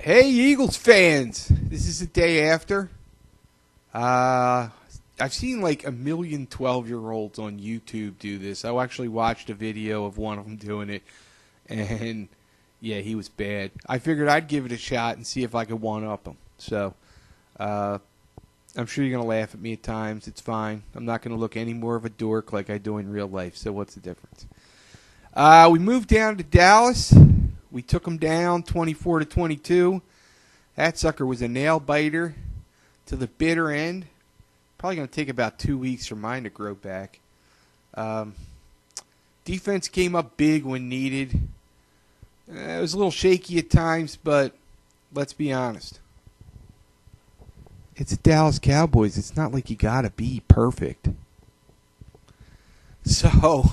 Hey, Eagles fans! This is the day after. I've seen like a million 12-year-olds on YouTube do this. I actually watched a video of one of them doing it, and yeah, he was bad. I figured I'd give it a shot and see if I could one-up him. So, I'm sure you're going to laugh at me at times. It's fine. I'm not going to look any more of a dork like I do in real life, so what's the difference? We moved down to Dallas. We took them down 24-22. That sucker was a nail-biter to the bitter end. Probably going to take about 2 weeks for mine to grow back. Defense came up big when needed. It was a little shaky at times, but let's be honest. It's the Dallas Cowboys. It's not like you got to be perfect. So,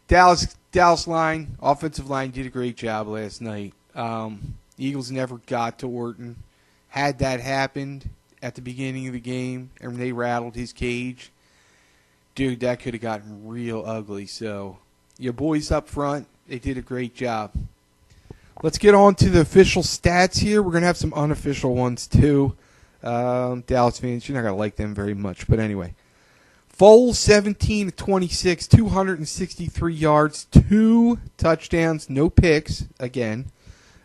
Dallas line, offensive line did a great job last night. The Eagles never got to Orton. Had that happened at the beginning of the game and they rattled his cage, dude, that could have gotten real ugly. So, your boys up front, they did a great job. Let's get on to the official stats here. We're going to have some unofficial ones too. Dallas fans, you're not going to like them very much. But anyway. Foles, 17-26, 263 yards, 2 touchdowns, no picks, again.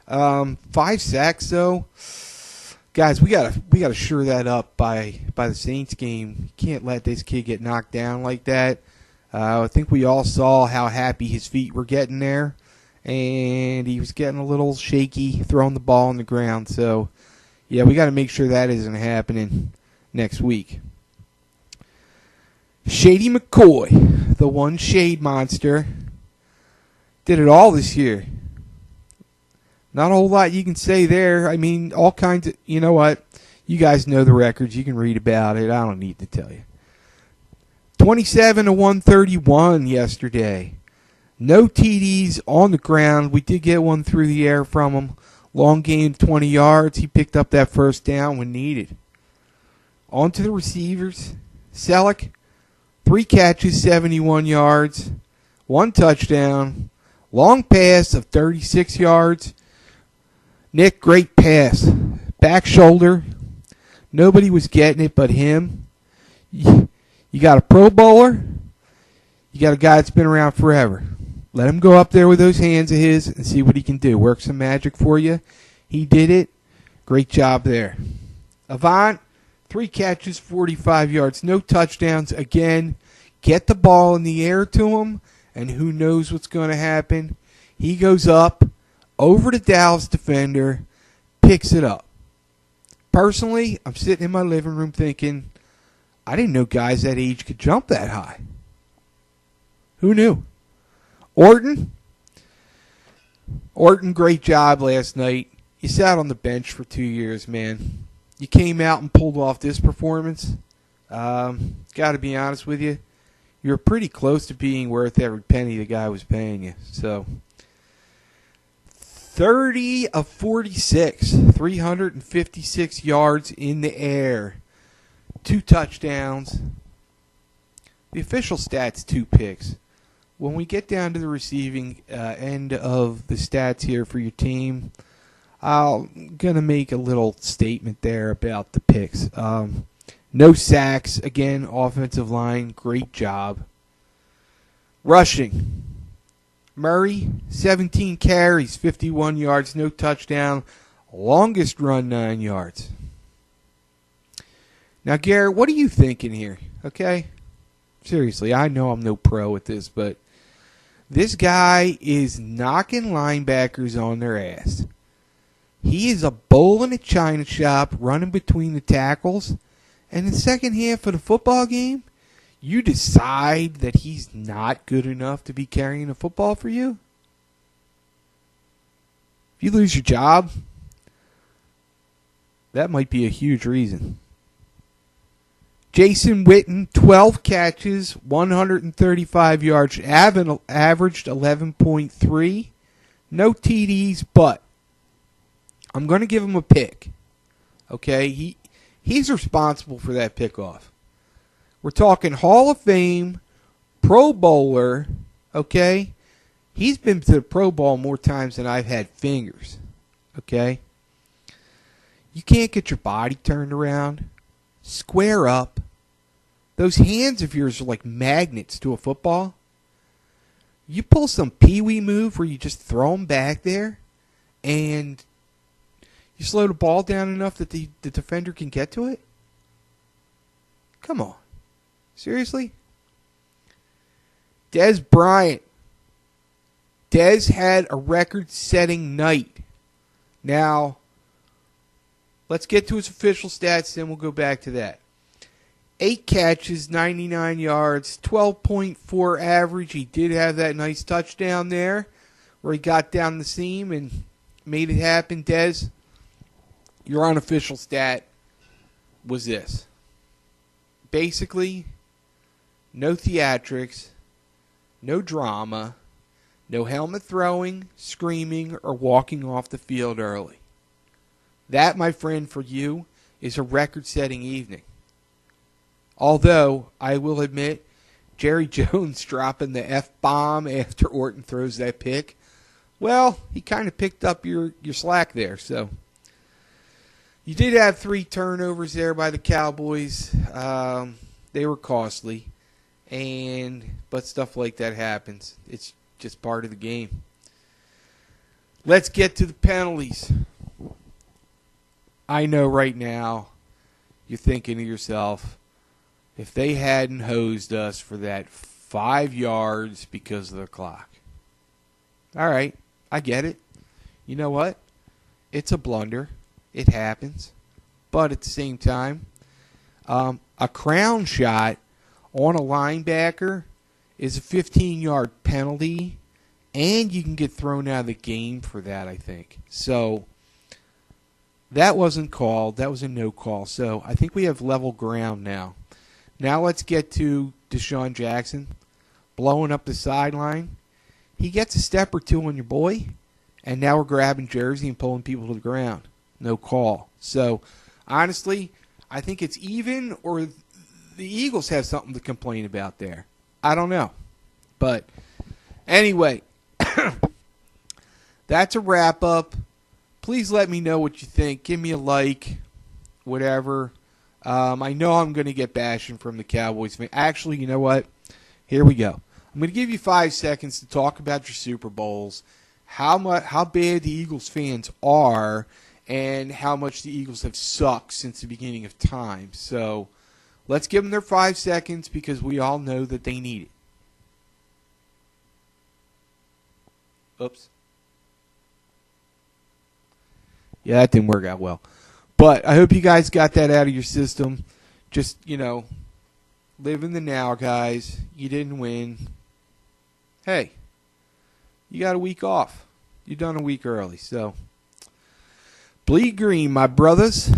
5 sacks, though. Guys, we gotta shore that up by the Saints game. You can't let this kid get knocked down like that. I think we all saw how happy his feet were getting there. And he was getting a little shaky throwing the ball on the ground. So, yeah, we got to make sure that isn't happening next week. Shady McCoy, the one shade monster, did it all this year. Not a whole lot you can say there. I mean, all kinds of, you know what? You guys know the records. You can read about it. I don't need to tell you. 27-131 yesterday. No TDs on the ground. We did get one through the air from him. Long gain, 20 yards. He picked up that first down when needed. On to the receivers. Selleck, 3 catches, 71 yards, 1 touchdown, long pass of 36 yards. Nick, great pass. Back shoulder. Nobody was getting it but him. You got a Pro Bowler. You got a guy that's been around forever. Let him go up there with those hands of his and see what he can do. Work some magic for you. He did it. Great job there. Avant, 3 catches, 45 yards, no touchdowns. Again, get the ball in the air to him, and who knows what's going to happen. He goes up over the Dallas defender, picks it up. Personally, I'm sitting in my living room thinking, I didn't know guys that age could jump that high. Who knew? Orton, great job last night. You sat on the bench for 2 years, man. You came out and pulled off this performance. Got to be honest with you. You're pretty close to being worth every penny the guy was paying you. So, 30 of 46, 356 yards in the air, 2 touchdowns. The official stats, 2 picks. When we get down to the receiving end of the stats here for your team, I'm going to make a little statement there about the picks. No sacks. Again, offensive line, great job. Rushing. Murray, 17 carries, 51 yards, no touchdown. Longest run, 9 yards. Now, Garrett, what are you thinking here? Okay? Seriously, I know I'm no pro at this, but this guy is knocking linebackers on their ass. He is a bull in a china shop running between the tackles. And in the second half of the football game, you decide that he's not good enough to be carrying a football for you? If you lose your job, that might be a huge reason. Jason Witten, 12 catches, 135 yards, averaged 11.3. No TDs, but I'm going to give him a pick. Okay, he's responsible for that pickoff. We're talking Hall of Fame, Pro Bowler, okay? He's been to the Pro Bowl more times than I've had fingers, okay? You can't get your body turned around. Square up. Those hands of yours are like magnets to a football. You pull some pee-wee move where you just throw them back there and you slow the ball down enough that the defender can get to it? Come on. Seriously? Dez Bryant. Dez had a record-setting night. Now, let's get to his official stats, then we'll go back to that. 8 catches, 99 yards, 12.4 average. He did have that nice touchdown there where he got down the seam and made it happen. Dez, your unofficial stat was this. Basically, no theatrics, no drama, no helmet throwing, screaming, or walking off the field early. That, my friend, for you, is a record-setting evening. Although, I will admit, Jerry Jones dropping the F-bomb after Orton throws that pick, well, he kind of picked up your slack there. So, you did have 3 turnovers there by the Cowboys. They were costly, but stuff like that happens. It's just part of the game. Let's get to the penalties. I know right now you're thinking to yourself, if they hadn't hosed us for that 5 yards because of the clock. All right, I get it. You know what? It's a blunder. It happens. But at the same time, a crown shot on a linebacker is a 15-yard penalty, and you can get thrown out of the game for that, I think. So that wasn't called. That was a no call. So I think we have level ground now. Now let's get to Deshaun Jackson blowing up the sideline. He gets a step or two on your boy, and now we're grabbing jersey and pulling people to the ground. No call. So, honestly, I think it's even, or the Eagles have something to complain about there. I don't know. But, anyway, that's a wrap-up. Please let me know what you think. Give me a like, whatever. I know I'm going to get bashing from the Cowboys fan. Actually, you know what? Here we go. I'm going to give you 5 seconds to talk about your Super Bowls, how bad the Eagles fans are, and how much the Eagles have sucked since the beginning of time. So let's give them their 5 seconds because we all know that they need it. Oops. Yeah, that didn't work out well. But I hope you guys got that out of your system. Just, live in the now, guys. You didn't win. Hey, you got a week off. You're done a week early. So, bleed green, my brothers.